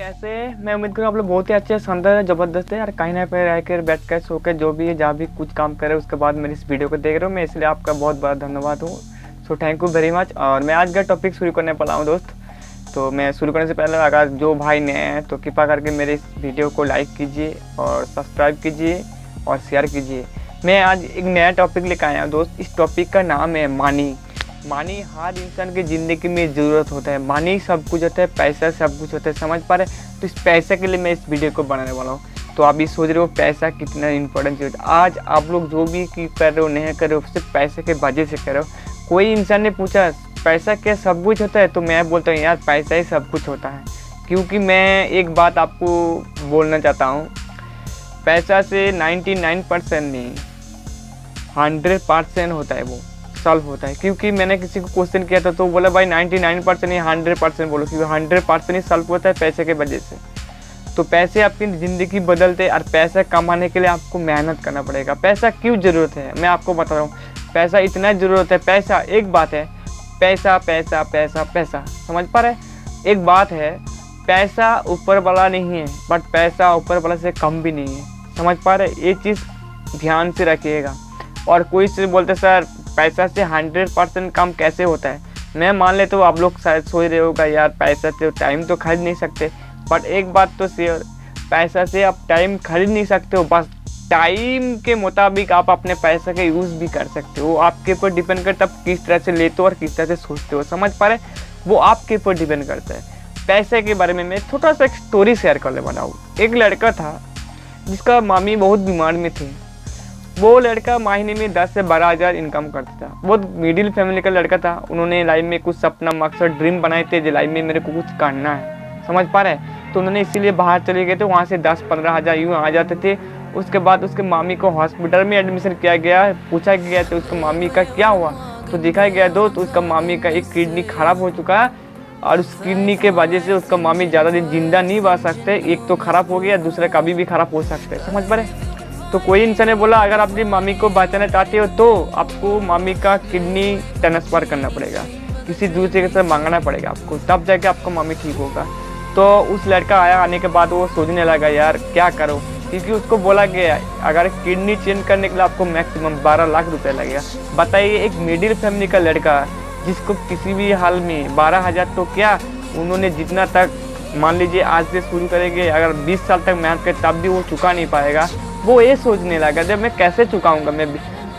कैसे मैं उम्मीद करूँ आप लोग बहुत ही अच्छे शानदार ज़बरदस्त है यार। कहीं ना कहीं रह कर बैठ कर सो कर जो भी है जहाँ भी कुछ काम करे उसके बाद मेरी इस वीडियो को देख रहे हो, मैं इसलिए आपका बहुत बहुत धन्यवाद हूँ। So thank you very much. और मैं आज का टॉपिक शुरू करने वाला हूँ दोस्त। तो मैं शुरू करने से पहले अगर जो भाई नए हैं तो कृपा करके मेरे इस वीडियो को लाइक कीजिए और सब्सक्राइब कीजिए और शेयर कीजिए। मैं आज एक नया टॉपिक लेकर आया हूँ दोस्त। इस टॉपिक का नाम है मनी। मनी हर इंसान की ज़िंदगी में ज़रूरत होता है। मनी सब कुछ होता है, पैसा सब कुछ होता है, समझ पा रहे। तो इस पैसे के लिए मैं इस वीडियो को बनाने वाला हूँ। तो आप ये सोच रहे हो पैसा कितना इंपॉर्टेंट चीज़ है। आज आप लोग जो भी कर रहे हो नहीं कर रहे हो सिर्फ पैसे के वजह से कर रहे हो। कोई इंसान ने पूछा पैसा क्या सब कुछ होता है, तो मैं बोलता हूँ यार पैसा ही सब कुछ होता है। क्योंकि मैं एक बात आपको बोलना चाहता हूँ, पैसा से 99% नहीं 100% होता है, वो सॉल्व होता है। क्योंकि मैंने किसी को क्वेश्चन किया था तो बोला भाई 99% नहीं 100% बोलो, क्योंकि 100% ही सॉल्व होता है पैसे के वजह से। तो पैसे आपकी ज़िंदगी बदलते और पैसा कमाने के लिए आपको मेहनत करना पड़ेगा। पैसा क्यों ज़रूरत है मैं आपको बता रहा हूँ। पैसा इतना ज़रूरत है, पैसा एक बात है, पैसा पैसा पैसा पैसा समझ पा रहे। एक बात है, पैसा ऊपर वाला नहीं है बट पैसा ऊपर वाला से कम भी नहीं है, समझ पा रहे। ये चीज़ ध्यान से रखिएगा। और कोई से बोलते सर पैसा से 100% कम कैसे होता है। मैं मान लेता हूँ आप लोग शायद सोच रहे होगा यार पैसा से टाइम तो खरीद नहीं सकते, बट एक बात तो श्योर, पैसा से आप टाइम खरीद नहीं सकते हो। बस टाइम के मुताबिक आप अपने पैसे का यूज़ भी कर सकते हो। आपके ऊपर डिपेंड करता है आप किस तरह से लेते हो और किस तरह से सोचते हो, समझ पा रहे। वो आपके ऊपर डिपेंड करता है। पैसे के बारे में मैं छोटा सा एक स्टोरी शेयर करने वाला हूँ। एक लड़का था जिसका मामी बहुत बीमार में थी। वो लड़का महीने में 10 से 12 हज़ार इनकम करता था। बहुत मिडिल फैमिली का लड़का था। उन्होंने लाइफ में कुछ सपना मकसद ड्रीम बनाए थे जो लाइफ में मेरे को कुछ करना है, समझ पा रहे। तो उन्होंने इसीलिए बाहर चले गए थे। वहाँ से 10-15 हज़ार यूँ आ जाते थे। उसके बाद उसके मामी को हॉस्पिटल में एडमिशन किया गया। पूछा गया तो उसके मामी का क्या हुआ, तो दिखाया गया दोस्त उसका मामी का एक किडनी खराब हो चुका है और उस किडनी के वजह से उसका मामी ज़्यादा दिन जिंदा नहीं बच सकते। एक तो खराब हो गया, दूसरा कभी भी खराब हो सकते हैं, समझ पा रहे। तो कोई इंसान ने बोला अगर आप अपनी मामी को बचाना चाहते हो तो आपको मामी का किडनी ट्रांसफ़र करना पड़ेगा, किसी दूसरे से मांगना पड़ेगा आपको, तब जाके आपका मामी ठीक होगा। तो उस लड़का आया, आने के बाद वो सोचने लगा यार क्या करो, क्योंकि उसको बोला गया अगर किडनी चेंज करने के लिए आपको मैक्सिमम 12 लाख रुपये लगेगा। बताइए एक मिडिल फैमिली का लड़का जिसको किसी भी हाल में 12 हज़ार तो क्या, उन्होंने जितना तक मान लीजिए आज से शुरू करेंगे, अगर 20 साल तक मेहनत करे तब भी वो चुका नहीं पाएगा। वो ये सोचने लगा जब मैं कैसे चुकाऊंगा, मैं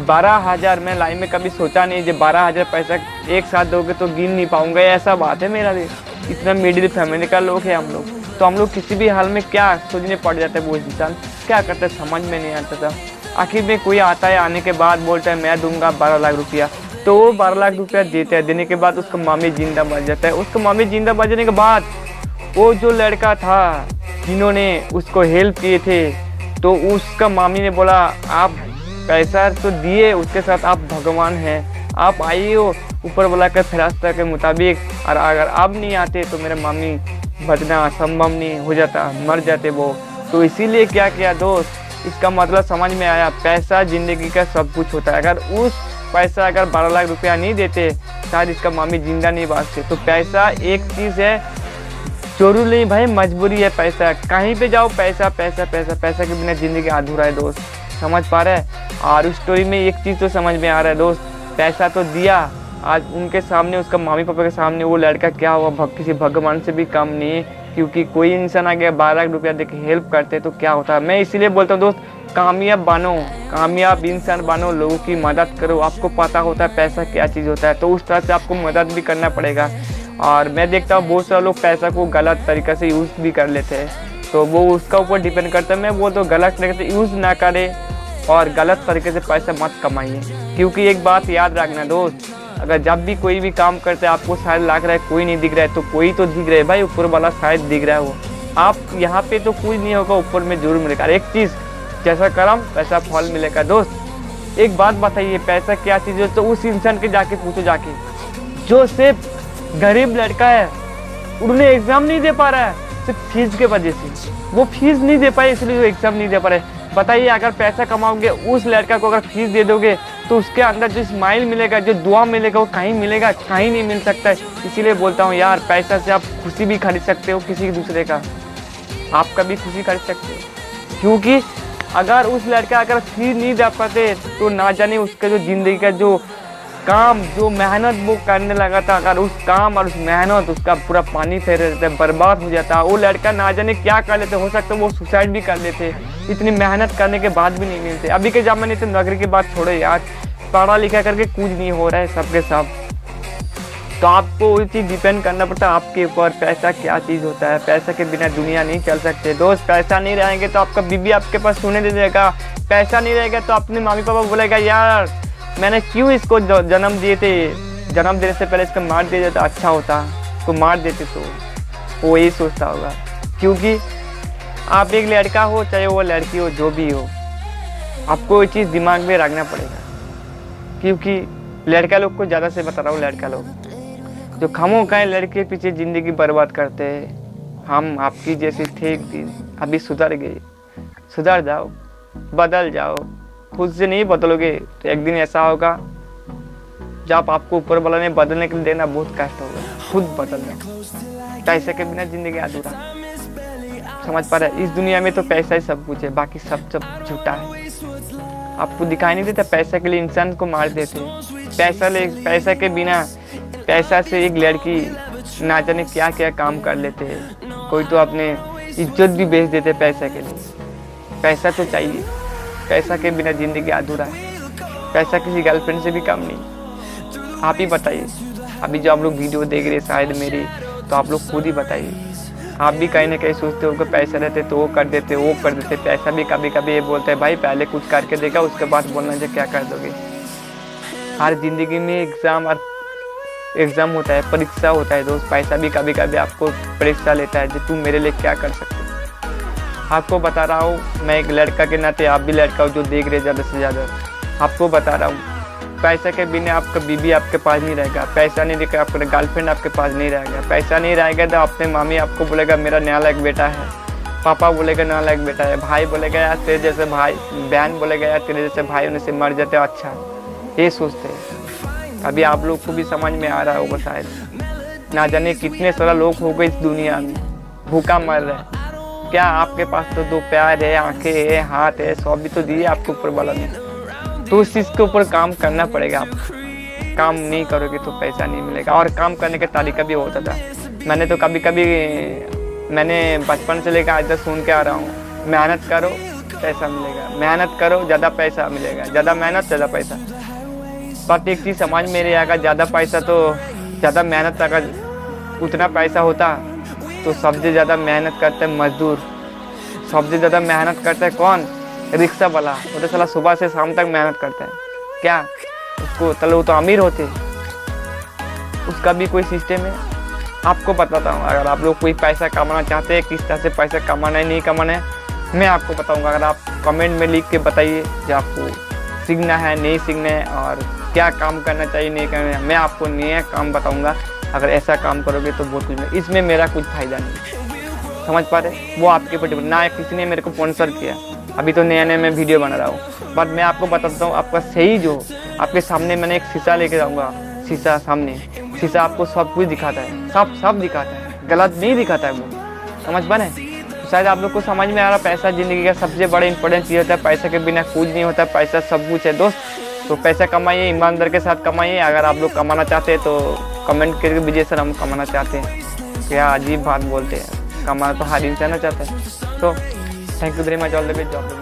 12 हज़ार मैं लाइफ में कभी सोचा नहीं जब 12 हज़ार पैसा एक साथ दोगे तो गिन नहीं पाऊंगा, ऐसा बात है मेरा भी। इतना मिडिल फैमिली का लोग है हम लोग, तो हम लोग किसी भी हाल में क्या सोचने पड़ जाता है। वो इंसान क्या करता है समझ में नहीं आता था। आखिर में कोई आता है, आने के बाद बोलता है मैं दूंगा 12 लाख रुपया, तो वो 12 लाख रुपया देता है। देने के बाद उसका मामी जिंदा बच जाता है। उसका मामी जिंदा बचने के बाद वो जो लड़का था जिन्होंने उसको हेल्प किए थे, तो उसका मामी ने बोला आप पैसा तो दिए, उसके साथ आप भगवान हैं, आप आइए ऊपर वाला का फैसला के मुताबिक, और अगर आप नहीं आते तो मेरे मामी बचना संभव नहीं हो जाता, मर जाते वो। तो इसीलिए क्या किया दोस्त, इसका मतलब समझ में आया, पैसा ज़िंदगी का सब कुछ होता है। अगर उस पैसा अगर 12 लाख रुपया नहीं देते शायद इसका मामी जिंदा नहीं बचते। तो पैसा एक चीज़ है, जरूरी नहीं भाई मजबूरी है। पैसा कहीं पे जाओ पैसा पैसा पैसा, पैसा के बिना ज़िंदगी अधूरा है दोस्त, समझ पा रहे हैं। और उस स्टोरी में एक चीज़ तो समझ में आ रहा है दोस्त, पैसा तो दिया, आज उनके सामने उसका मम्मी पापा के सामने वो लड़का क्या हुआ, किसी भगवान से भी कम नहीं है। क्योंकि कोई इंसान आ गया 12 लाख रुपया दे के हेल्प करते तो क्या होता है। मैं इसीलिए बोलता हूँ दोस्त, कामयाब बनो, कामयाब इंसान बनो, लोगों की मदद करो। आपको पता होता है पैसा क्या चीज़ होता है, तो उस तरह से आपको मदद भी करना पड़ेगा। और मैं देखता हूँ बहुत सारे लोग पैसा को गलत तरीक़े से यूज़ भी कर लेते हैं, तो वो उसका ऊपर डिपेंड करता है। मैं वो तो गलत तरीके से यूज़ ना करें और गलत तरीके से पैसा मत कमाइए। क्योंकि एक बात याद रखना दोस्त, अगर जब भी कोई भी काम करते हैं आपको शायद लग रहा है कोई नहीं दिख रहा है, तो कोई तो दिख रहा है भाई, ऊपर वाला शायद दिख रहा है। वो आप यहाँ पे तो कुछ नहीं होगा, ऊपर में जरूर मिलेगा। एक चीज़, जैसा कर्म वैसा फल मिलेगा दोस्त। एक बात बताइए पैसा क्या चीज़ है, तो उस इंसान के जाके पूछो जाके जो सिर्फ गरीब लड़का है, उन्होंने एग्ज़ाम नहीं दे पा रहा है सिर्फ फीस के वजह से, वो फीस नहीं दे पाए इसलिए वो एग्ज़ाम नहीं दे पा रहे। बताइए अगर पैसा कमाओगे उस लड़का को अगर फीस दे दोगे तो उसके अंदर जो स्माइल मिलेगा, जो दुआ मिलेगा, वो कहीं मिलेगा, कहीं नहीं मिल सकता है। इसीलिए बोलता हूँ यार पैसा से आप खुशी भी खरीद सकते हो किसी दूसरे का, आप कभी खुशी कर सकते हो, क्योंकि अगर उस लड़का अगर फीस नहीं दे पाते तो ना जाने उसका जो ज़िंदगी का जो काम जो मेहनत वो करने लगा था, अगर उस काम और उस मेहनत उसका पूरा पानी फेर देते, बर्बाद हो जाता, वो लड़का ना जाने क्या कर लेते, हो सकता है वो सुसाइड भी कर लेते, इतनी मेहनत करने के बाद भी नहीं मिलते। अभी के ज़माने तो नौकरी की बात छोड़ो यार, पढ़ा लिखा करके कुछ नहीं हो रहा है सबके सब। तो आपको वो चीज़ डिपेंड करना पड़ता है आपके ऊपर, पैसा क्या चीज़ होता है, पैसा के बिना दुनिया नहीं चल सकते दोस्त। पैसा नहीं रहेंगे तो आपका बीवी आपके पास सोने दे देगा, पैसा नहीं रहेगा तो अपने मम्मी पापा बोलेगा यार मैंने क्यों इसको जन्म दिए थे, जन्म देने से पहले इसको मार दिया जाता अच्छा होता, तो मार देते। तो वो यही सोचता होगा, क्योंकि आप एक लड़का हो चाहे वो लड़की हो, जो भी हो, आपको ये चीज़ दिमाग में रखना पड़ेगा। क्योंकि लड़का लोग को ज़्यादा से बता रहा हूँ, लड़का लोग जो खामों खाए लड़के पीछे ज़िंदगी बर्बाद करते हैं। हम आपकी जैसे थे एक दिन, अभी सुधर गए, सुधर जाओ, बदल जाओ। खुद से नहीं बदलोगे तो एक दिन ऐसा होगा जब आपको ऊपर वाला ने बदलने के लिए देना बहुत कष्ट होगा, खुद बदलना। पैसे के बिना ज़िंदगी अधूरा, समझ पा रहे हैं? इस दुनिया में तो पैसा ही सब कुछ है, बाकी सब झूठा है। आपको दिखाई नहीं देता, पैसा के लिए इंसान को मार देते। पैसा के बिना, पैसा से एक लड़की ना जाने क्या क्या काम कर लेते हैं। कोई तो अपने इज्जत भी बेच देते पैसा के लिए। पैसा तो चाहिए, पैसा के बिना ज़िंदगी अधूरा है। पैसा किसी गर्लफ्रेंड से भी कम नहीं। आप ही बताइए, अभी जो आप लोग वीडियो देख रहे हैं शायद मेरी, तो आप लोग खुद ही बताइए, आप भी कहीं ना कहीं सोचते हो कि पैसा रहते तो वो कर देते, वो कर देते। पैसा भी कभी कभी ये बोलते हैं भाई पहले कुछ करके देखा, उसके बाद बोलना जो क्या कर दोगे। हर जिंदगी में एग्ज़ाम होता है, परीक्षा होता है दोस्त। पैसा भी कभी कभी आपको परीक्षा लेता है, जो तुम मेरे लिए क्या कर सकते हो। आपको बता रहा हूँ, मैं एक लड़का के नाते, आप भी लड़का हो जो देख रहे ज़्यादा से ज़्यादा, आपको बता रहा हूँ, पैसा के बिना आपका बीवी आपके पास नहीं रहेगा, पैसा नहीं रहेगा आपका गर्लफ्रेंड आपके पास नहीं रहेगा, पैसा नहीं रहेगा तो अपने मामी आपको बोलेगा मेरा नालायक बेटा है, पापा बोलेगा नालायक बेटा है, भाई बोलेगा यार तेरे जैसे भाई, बहन बोलेगा यार तेरे जैसे भाई होने से मर जाते अच्छा। ये सोचते हैं। अभी आप लोग को भी समझ में आ रहा होगा शायद, ना जाने कितने सारा लोग हो गए इस दुनिया में भूखा मर रहे हैं। क्या आपके पास तो दो पैर है, आंखें है, हाथ है, सब भी तो दिए आपको ऊपर वाला ने। तो उस चीज़ के ऊपर काम करना पड़ेगा। आप काम नहीं करोगे तो पैसा नहीं मिलेगा। और काम करने का तरीका भी होता था, मैंने तो कभी कभी मैंने बचपन से लेकर आज तक सुन के आ रहा हूँ, मेहनत करो पैसा मिलेगा, मेहनत करो ज़्यादा पैसा मिलेगा, ज़्यादा मेहनत ज़्यादा पैसा। बट एक चीज़ समझ में नहीं आएगा, ज़्यादा पैसा तो ज़्यादा मेहनत, अगर उतना पैसा होता तो सबसे ज़्यादा मेहनत करते हैं मजदूर, सबसे ज़्यादा मेहनत करता है कौन? रिक्शा वाला। वो तो साला सुबह से शाम तक मेहनत करता है। क्या उसको तले वो तो अमीर होते, उसका भी कोई सिस्टम है। आपको बताता हूँ, अगर आप लोग कोई पैसा कमाना चाहते हैं, किस तरह से पैसा कमाना है नहीं कमाना है, मैं आपको बताऊँगा। अगर आप कमेंट में लिख के बताइए जो आपको सीखना है नहीं सीखना है और क्या काम करना चाहिए नहीं करना है, मैं आपको नया काम बताऊँगा। अगर ऐसा काम करोगे तो बहुत कुछ, इसमें मेरा कुछ फ़ायदा नहीं, समझ पा रहे? वो आपके ऊपर ना, किसी ने मेरे को स्पॉन्सर किया, अभी तो नया नया मैं वीडियो बना रहा हूँ। बट मैं आपको बताता हूँ, आपका सही जो आपके सामने मैंने एक शीशा लेके जाऊँगा, शीशा सामने, शीशा आपको सब कुछ दिखाता है, सब दिखाता है, गलत नहीं दिखाता है वो, समझ पा रहे हैं? शायद आप लोग को समझ में आ रहा, पैसा ज़िंदगी का सबसे बड़ा इंपॉर्टेंट चीज़ होता है। पैसा के बिना कुछ नहीं होता, पैसा सब कुछ है दोस्त। तो पैसा कमाइए, ईमानदार के साथ कमाइए। अगर आप लोग कमाना चाहते हैं तो कमेंट करके दीजिए सर हम कमाना चाहते हैं। क्या अजीब बात बोलते हैं, कमाना तो हर इंसान चाहता है। तो thank you very much, all the best.